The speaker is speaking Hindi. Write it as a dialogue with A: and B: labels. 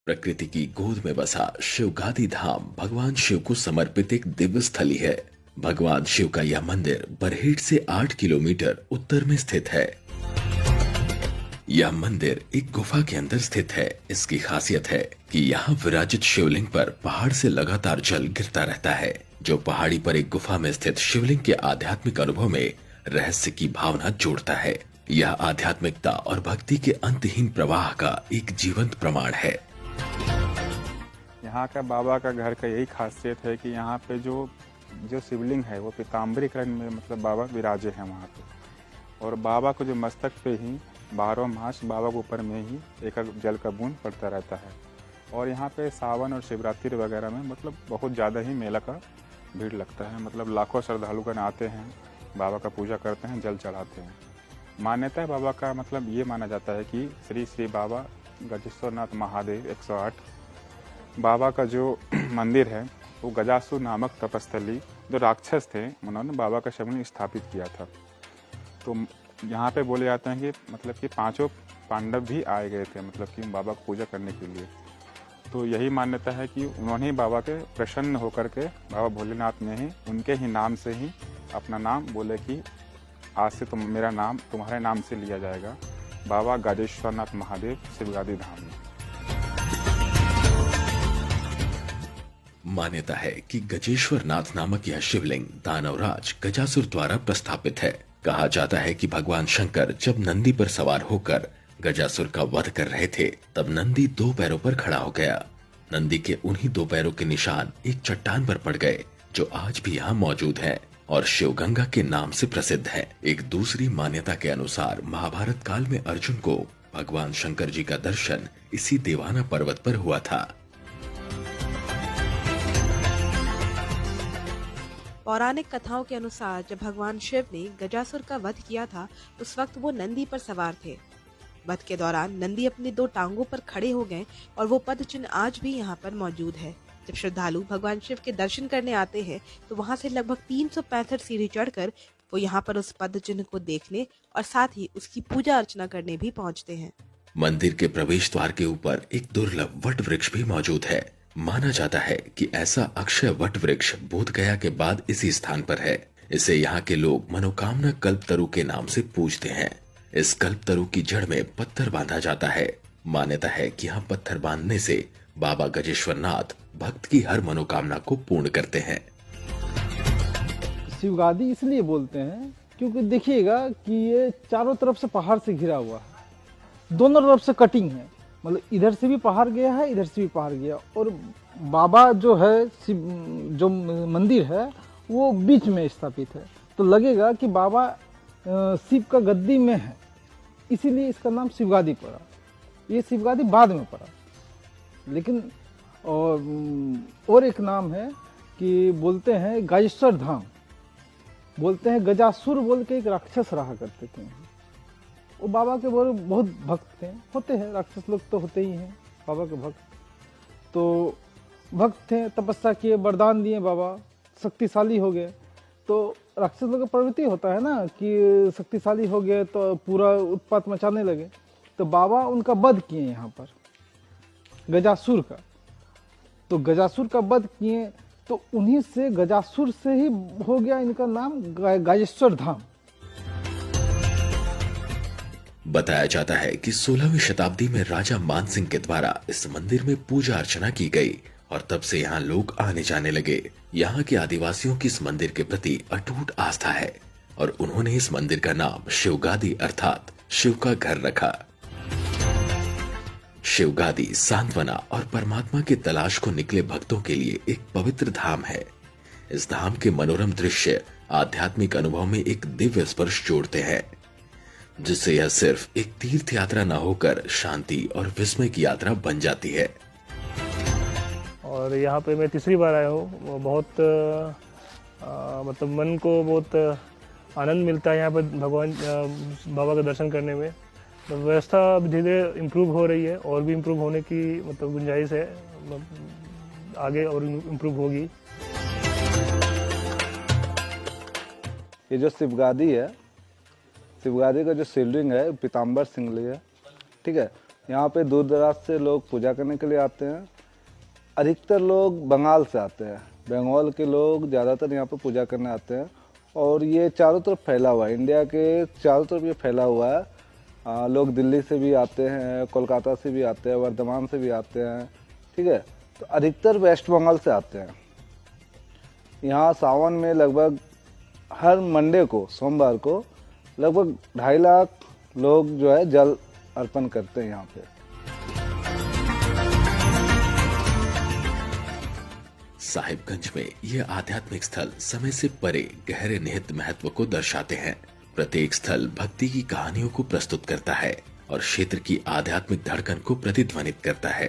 A: प्रकृति की गोद में बसा शिवगादी धाम भगवान शिव को समर्पित एक दिव्य स्थली है। भगवान शिव का यह मंदिर बरहेट से 8 किलोमीटर उत्तर में स्थित है। यह मंदिर एक गुफा के अंदर स्थित है। इसकी खासियत है कि यहाँ विराजित शिवलिंग पर पहाड़ से लगातार जल गिरता रहता है, जो पहाड़ी पर एक गुफा में स्थित शिवलिंग के आध्यात्मिक अनुभव में रहस्य की भावना जोड़ता है। यह आध्यात्मिकता और भक्ति के अंतहीन प्रवाह का एक जीवंत प्रमाण है।
B: यहाँ का बाबा का घर का यही खासियत है कि यहाँ पे जो शिवलिंग है वो पीताम्बरी रंग में मतलब बाबा विराजे हैं वहाँ पे। और बाबा को जो मस्तक पे ही 12 मास बाबा के ऊपर में ही एक जल का बूंद पड़ता रहता है। और यहाँ पे सावन और शिवरात्रि वगैरह में मतलब बहुत ज़्यादा ही मेला का भीड़ लगता है। मतलब लाखों श्रद्धालुगण आते हैं, बाबा का पूजा करते हैं, जल चढ़ाते हैं। मान्यता है बाबा का मतलब ये माना जाता है कि श्री श्री बाबा गजेश्वरनाथ महादेव 108 बाबा का जो मंदिर है वो गजासुर नामक तपस्थली जो राक्षस थे उन्होंने बाबा का शिवलिंग स्थापित किया था। तो यहाँ पे बोले जाते हैं कि मतलब कि 5 पांडव भी आए गए थे मतलब कि बाबा को पूजा करने के लिए। तो यही मान्यता है कि उन्होंने बाबा के प्रसन्न होकर के बाबा भोलेनाथ ने ही उनके ही नाम से ही अपना नाम बोले कि आज से मेरा नाम तुम्हारे नाम से लिया जाएगा, बाबा गजेश्वरनाथ महादेव शिवगादी धाम में।
A: मान्यता है कि गजेश्वर नाथ नामक यह शिवलिंग दानवराज गजासुर द्वारा प्रस्थापित है। कहा जाता है कि भगवान शंकर जब नंदी पर सवार होकर गजासुर का वध कर रहे थे, तब नंदी 2 पैरों पर खड़ा हो गया। नंदी के उन्हीं 2 पैरों के निशान एक चट्टान पर पड़ गए, जो आज भी यहाँ मौजूद है और शिवगंगा के नाम से प्रसिद्ध है। एक दूसरी मान्यता के अनुसार महाभारत काल में अर्जुन को भगवान शंकर जी का दर्शन इसी देवाना पर्वत पर हुआ था।
C: पौराणिक कथाओं के अनुसार जब भगवान शिव ने गजासुर का वध किया था, उस वक्त वो नंदी पर सवार थे। वध के दौरान नंदी अपनी 2 टांगों पर खड़े हो गए और वो पद चिन्ह आज भी यहाँ पर मौजूद है। जब श्रद्धालु भगवान शिव के दर्शन करने आते हैं तो वहाँ से लगभग 365 सीढ़ी चढ़कर वो यहाँ पर उस पद चिन्ह को देखने और साथ ही उसकी पूजा अर्चना करने भी पहुँचते हैं।
A: मंदिर के प्रवेश द्वार के ऊपर एक दुर्लभ वट वृक्ष भी मौजूद है। माना जाता है कि ऐसा अक्षय वट वृक्ष बोध गया के बाद इसी स्थान पर है। इसे यहाँ के लोग मनोकामना कल्पतरु के नाम से पूजते हैं। इस कल्पतरु की जड़ में पत्थर बांधा जाता है। मान्यता है कि यहाँ पत्थर बांधने से बाबा गजेश्वरनाथ भक्त की हर मनोकामना को पूर्ण करते हैं।
D: शिवगादी इसलिए बोलते हैं क्योंकि देखिएगा कि ये चारों तरफ से पहाड़ से घिरा हुआ है, दोनों तरफ से कटिंग है। मतलब इधर से भी पहाड़ गया है, इधर से भी पहाड़ गया, और बाबा जो है जो मंदिर है वो बीच में स्थापित है। तो लगेगा कि बाबा शिव का गद्दी में है, इसीलिए इसका नाम शिवगादी पड़ा। ये शिवगादी बाद में पड़ा। लेकिन और एक नाम है कि बोलते हैं गजेश्वर धाम, बोलते हैं गजासुर बोल के एक राक्षस रहा करते थे। वो बाबा के बहुत भक्त थे, होते हैं राक्षस लोग तो होते ही हैं बाबा के भक्त। तो भक्त थे, तपस्या किए, वरदान दिए, बाबा शक्तिशाली हो गए। तो राक्षस लोग का प्रवृत्ति होता है ना कि शक्तिशाली हो गए तो पूरा उत्पात मचाने लगे। तो बाबा उनका वध किए यहाँ पर गजासुर का। तो गजासुर का वध किए तो उन्हीं से गजासुर से ही हो गया इनका नाम गजेश्वर धाम।
A: बताया जाता है कि 16वीं शताब्दी में राजा मानसिंह के द्वारा इस मंदिर में पूजा अर्चना की गई और तब से यहाँ लोग आने जाने लगे। यहाँ के आदिवासियों की इस मंदिर के प्रति अटूट आस्था है और उन्होंने इस मंदिर का नाम शिवगादी अर्थात शिव का घर रखा। शिवगादी सांत्वना और परमात्मा की तलाश को निकले भक्तों के लिए एक पवित्र धाम है। इस धाम के मनोरम दृश्य आध्यात्मिक अनुभव में एक दिव्य स्पर्श जोड़ते हैं, जिससे यह सिर्फ एक तीर्थ यात्रा न होकर शांति और विस्मय की यात्रा बन जाती है।
E: और यहाँ पे मैं तीसरी बार आया हूँ। बहुत मतलब मन को बहुत आनंद मिलता है यहाँ पर भगवान बाबा का दर्शन करने में। तो व्यवस्था धीरे धीरे इम्प्रूव हो रही है और भी इम्प्रूव होने की मतलब गुंजाइश है, आगे और इम्प्रूव होगी।
F: ये जो शिवगादी है, शिवगादी का जो शिवलिंग है पीताम्बर सिंगली है, ठीक है। यहाँ पे दूर दराज से लोग पूजा करने के लिए आते हैं। अधिकतर लोग बंगाल से आते हैं, बंगाल के लोग ज़्यादातर यहाँ पे पूजा करने आते हैं। और ये चारों तरफ फैला हुआ है, इंडिया के चारों तरफ ये फैला हुआ है। लोग दिल्ली से भी आते हैं, कोलकाता से भी आते हैं, वर्धमान से भी आते हैं, ठीक है। तो अधिकतर वेस्ट बंगाल से आते हैं। यहाँ सावन में लगभग हर मंडे को, सोमवार को लगभग 2.5 लाख लोग जो है जल अर्पण करते हैं यहाँ पे।
A: साहिबगंज में यह आध्यात्मिक स्थल समय से परे गहरे निहित महत्व को दर्शाते हैं। प्रत्येक स्थल भक्ति की कहानियों को प्रस्तुत करता है और क्षेत्र की आध्यात्मिक धड़कन को प्रतिध्वनित करता है।